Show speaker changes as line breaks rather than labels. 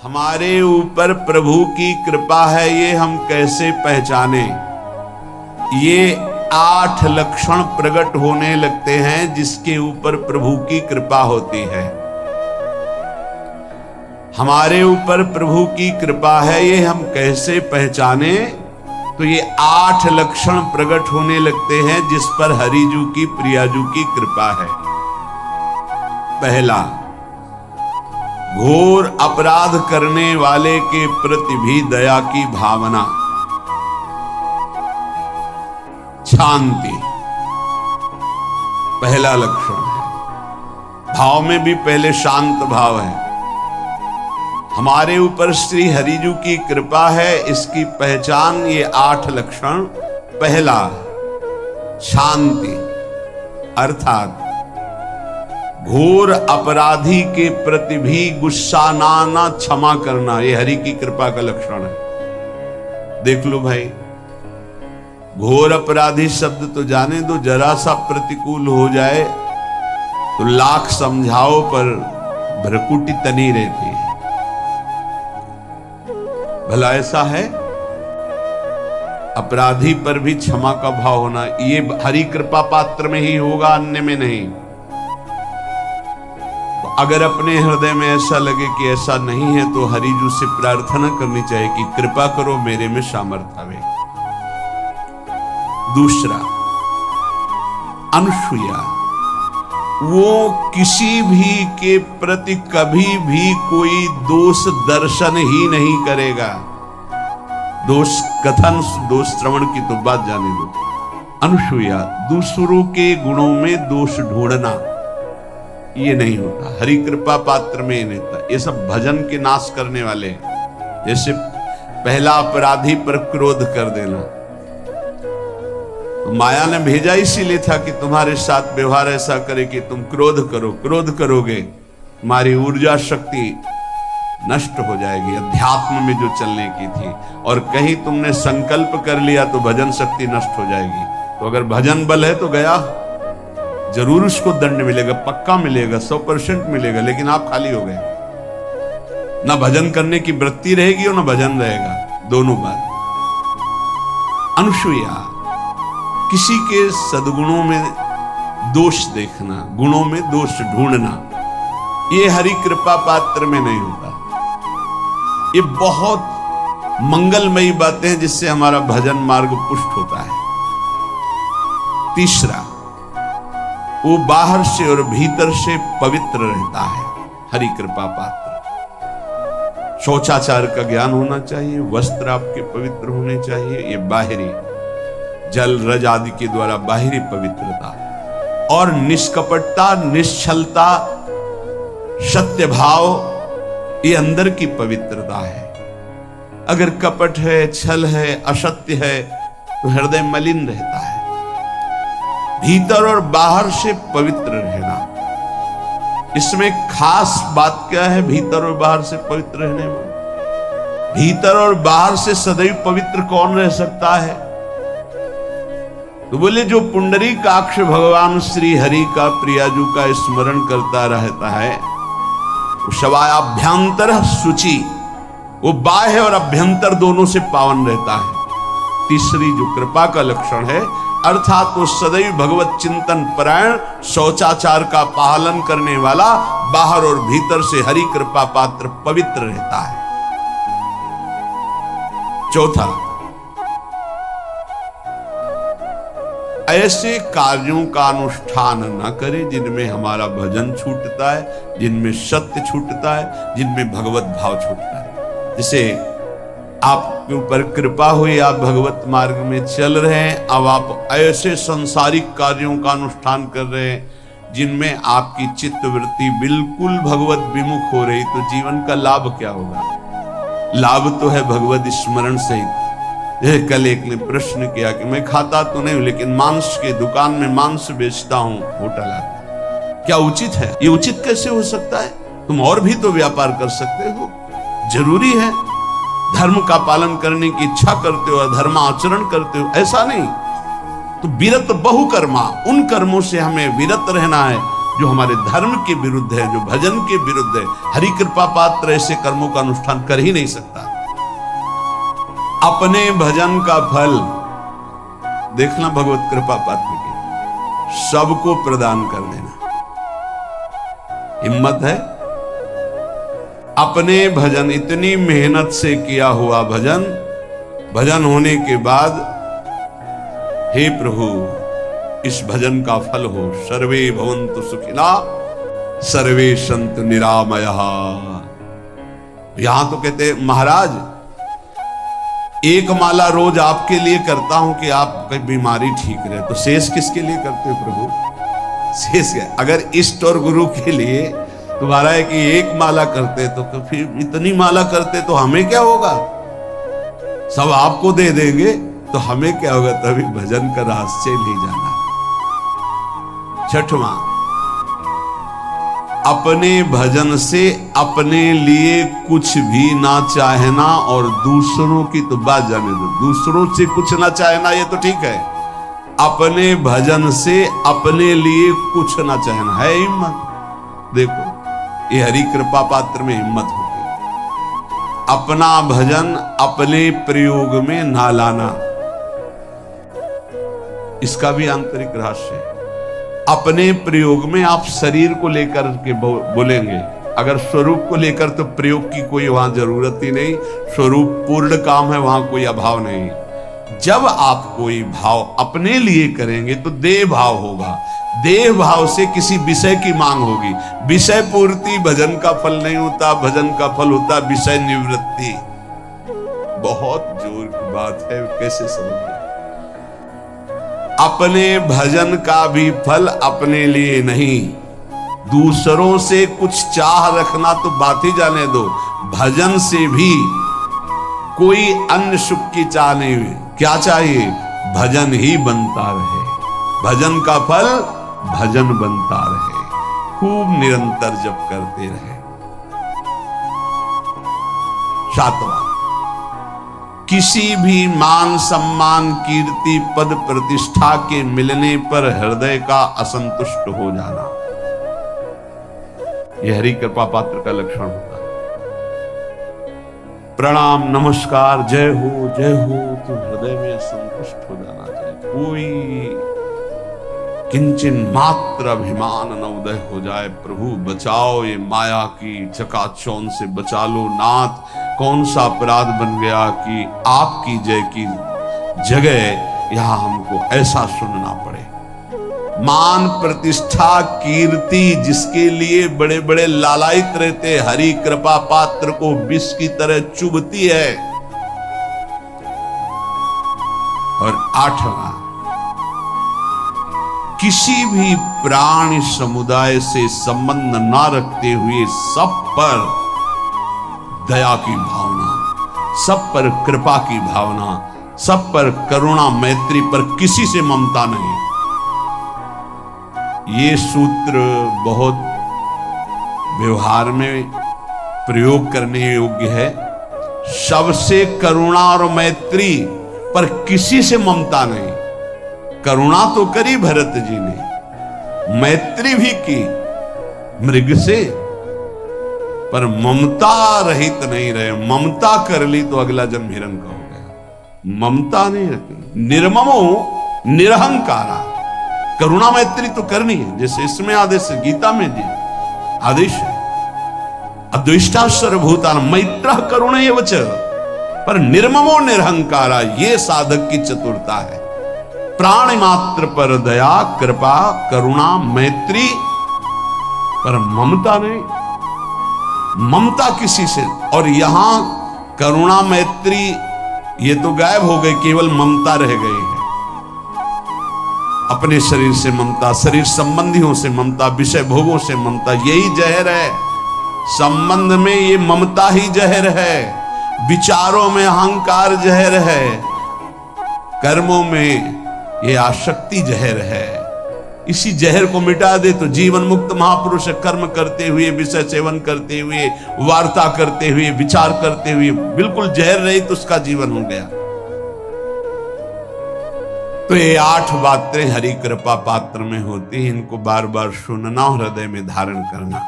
हमारे ऊपर प्रभु की कृपा है ये हम कैसे पहचाने? ये 8 लक्षण प्रकट होने लगते हैं जिसके ऊपर प्रभु की कृपा होती है। हमारे ऊपर प्रभु की कृपा है ये हम कैसे पहचाने? तो ये 8 लक्षण प्रकट होने लगते हैं जिस पर हरिजू की प्रियाजू की कृपा है। पहला, घोर अपराध करने वाले के प्रति भी दया की भावना, शांति पहला लक्षण है। भाव में भी पहले शांत भाव है। हमारे ऊपर श्री हरिजू की कृपा है, इसकी पहचान ये 8 लक्षण। पहला, शांति, अर्थात घोर अपराधी के प्रति भी गुस्सा ना क्षमा करना, ये हरि की कृपा का लक्षण है। देख लो भाई, घोर अपराधी शब्द तो जाने दो, जरा सा प्रतिकूल हो जाए तो लाख समझाओ पर भ्रकुटी तनी रहती है। भला ऐसा है? अपराधी पर भी क्षमा का भाव होना, ये हरि कृपा पात्र में ही होगा, अन्य में नहीं। तो अगर अपने हृदय में ऐसा लगे कि ऐसा नहीं है तो हरिजू से प्रार्थना करनी चाहिए कि कृपा करो, मेरे में सामर्थ्य आवे। दूसरा, अनुसूया, वो किसी भी के प्रति कभी भी कोई दोष दर्शन ही नहीं करेगा। दोष कथन, दोष श्रवण की तो बात जाने दो। अनुसूया, दूसरों के गुणों में दोष ढूंढना ये नहीं होता, हरि कृपा पात्र में नहीं होता। ये सब भजन के नाश करने वाले हैं। जैसे पहला अपराधी पर क्रोध कर देना, तो माया ने भेजा इसीलिए था कि तुम्हारे साथ व्यवहार ऐसा करे कि तुम क्रोध करो। क्रोध करोगे तुम्हारी ऊर्जा शक्ति नष्ट हो जाएगी, अध्यात्म में जो चलने की थी। और कहीं तुमने संकल्प कर लिया तो भजन शक्ति नष्ट हो जाएगी। तो अगर भजन बल है तो गया, जरूर उसको दंड मिलेगा, पक्का मिलेगा, 100% मिलेगा, लेकिन आप खाली हो गए। ना भजन करने की वृत्ति रहेगी और ना भजन रहेगा, दोनों बात। अनुसूया, किसी के सद्गुणों में दोष देखना, गुणों में दोष ढूंढना, ये हरि कृपा पात्र में नहीं होता। ये बहुत मंगलमयी बातें हैं जिससे हमारा भजन मार्ग पुष्ट होता है। तीसरा, वो बाहर से और भीतर से पवित्र रहता है, हरि कृपा पात्र। शौचाचार का ज्ञान होना चाहिए, वस्त्र आपके पवित्र होने चाहिए, ये बाहरी जल रज आदि के द्वारा बाहरी पवित्रता। और निष्कपटता, निश्चलता, सत्य भाव, ये अंदर की पवित्रता है। अगर कपट है, छल है, असत्य है तो हृदय मलिन रहता है। भीतर और बाहर से पवित्र रहना, इसमें खास बात क्या है? भीतर और बाहर से पवित्र रहने में, भीतर और बाहर से सदैव पवित्र कौन रह सकता है? तो बोले जो पुंडरीकाक्ष भगवान श्री हरि का प्रियाजू का स्मरण करता रहता है, शवाभ्यंतर शुचि, वो बाह्य और अभ्यंतर दोनों से पावन रहता है। तीसरी जो कृपा का लक्षण है, अर्थात वो सदैव भगवत चिंतन परायण, शौचाचार का पालन करने वाला, बाहर और भीतर से हरि कृपा पात्र पवित्र रहता है। चौथा, ऐसे कार्यों का अनुष्ठान न करें जिनमें हमारा भजन छूटता है, जिनमें सत्य छूटता है, जिनमें भगवत भाव छूटता है। जैसे आपके ऊपर कृपा हुई, आप भगवत मार्ग में चल रहे हैं, अब आप ऐसे सांसारिक कार्यों का अनुष्ठान कर रहे हैं जिनमें आपकी चित्त वृत्ति बिल्कुल भगवत विमुख हो रही, तो जीवन का लाभ क्या होगा? लाभ तो है भगवत स्मरण सहित। कल एक ने प्रश्न किया कि मैं खाता तो नहीं हूं लेकिन मांस के दुकान में मांस बेचता हूं, होटल आता, क्या उचित है? ये उचित कैसे हो सकता है? तुम और भी तो व्यापार कर सकते हो। जरूरी है धर्म का पालन करने की इच्छा करते हो, धर्म आचरण करते हो, ऐसा नहीं। तो विरत बहुकर्मा, उन कर्मों से हमें विरत रहना है जो हमारे धर्म के विरुद्ध है, जो भजन के विरुद्ध है। हरि कृपा पात्र ऐसे कर्मों का अनुष्ठान कर ही नहीं सकता। अपने भजन का फल देखना भगवत कृपा पात्र की, सबको प्रदान कर देना। हिम्मत है? अपने भजन, इतनी मेहनत से किया हुआ भजन, भजन होने के बाद हे प्रभु इस भजन का फल हो, सर्वे भवन्तु सुखिना सर्वे सन्तु निरामयः। यहां तो कहते महाराज एक माला रोज आपके लिए करता हूं कि आपकी बीमारी ठीक रहे, तो शेष किसके लिए करते हो प्रभु? शेष है अगर इष्ट और गुरु के लिए तुम्हारा है कि एक माला करते तो फिर इतनी माला करते तो हमें क्या होगा? सब आपको दे देंगे तो हमें क्या होगा? तभी भजन का रहस्य ले जाना। छठवां, अपने भजन से अपने लिए कुछ भी ना चाहना और दूसरों की तो बात जाने दो, दूसरों से कुछ ना चाहना ये तो ठीक है, अपने भजन से अपने लिए कुछ ना चाहना है हिम्मत। देखो ये हरि कृपा पात्र में हिम्मत होगी। अपना भजन अपने प्रयोग में ना लाना, इसका भी आंतरिक रहस्य है। अपने प्रयोग में आप शरीर को लेकर के बोलेंगे, अगर स्वरूप को लेकर तो प्रयोग की कोई वहां जरूरत ही नहीं, स्वरूप पूर्ण काम है, वहां कोई अभाव नहीं। जब आप कोई भाव अपने लिए करेंगे तो देह भाव होगा, देह भाव से किसी विषय की मांग होगी। विषय पूर्ति भजन का फल नहीं होता, भजन का फल होता विषय निवृत्ति। बहुत जोर की बात है, कैसे समझ? अपने भजन का भी फल अपने लिए नहीं, दूसरों से कुछ चाह रखना तो बात ही जाने दो, भजन से भी कोई अन्य सुख की चाह नहीं। क्या चाहिए? भजन ही बनता रहे, भजन का फल भजन बनता रहे, खूब निरंतर जप करते रहे। सातवां, किसी भी मान सम्मान कीर्ति पद प्रतिष्ठा के मिलने पर हृदय का असंतुष्ट हो जाना, यह हरि कृपा पात्र का लक्षण होता है। प्रणाम नमस्कार जय हो तो हृदय में असंतुष्ट हो जाना चाहिए। कोई किंचन मात्र अभिमान न उदय हो जाए। प्रभु बचाओ, ये माया की चकाचौंध से बचा लो नाथ। कौन सा अपराध बन गया कि आपकी जय की जगह यहां हमको ऐसा सुनना पड़े। मान प्रतिष्ठा कीर्ति जिसके लिए बड़े बड़े लालायित रहते, हरि कृपा पात्र को विष की तरह चुभती है। और आठवां, किसी भी प्राणी समुदाय से संबंध ना रखते हुए सब पर दया की भावना, सब पर कृपा की भावना, सब पर करुणा मैत्री, पर किसी से ममता नहीं। ये सूत्र बहुत व्यवहार में प्रयोग करने योग्य है। सबसे करुणा और मैत्री, पर किसी से ममता नहीं। करुणा तो करी भरत जी ने, मैत्री भी की मृग से, पर ममता रहित नहीं रहे। ममता कर ली तो अगला जन्म हिरण का हो गया। ममता नहीं रखी। निर्ममो निरहंकारा, करुणा मैत्री तो करनी है, जैसे इसमें आदेश है, गीता में जी आदेश है, अद्वेष्टा सर्वभूतान मैत्रः करुणैव च, पर निर्ममो निरहंकारा, ये साधक की चतुरता है। प्राणी मात्र पर दया कृपा करुणा मैत्री, पर ममता नहीं। ममता किसी से, और यहां करुणा मैत्री ये तो गायब हो गई, केवल ममता रह गई है। अपने शरीर से ममता, शरीर संबंधियों से ममता, विषय भोगों से ममता, यही जहर है। संबंध में ये ममता ही जहर है, विचारों में अहंकार जहर है, कर्मों में ये आसक्ति जहर है। इसी जहर को मिटा दे तो जीवन मुक्त महापुरुष कर्म करते हुए, विषय सेवन करते हुए, वार्ता करते हुए, विचार करते हुए, बिल्कुल जहर रहित उसका जीवन हो गया। तो ये 8 बातें हरि कृपा पात्र में होती हैं, इनको बार बार सुनना और हृदय में धारण करना।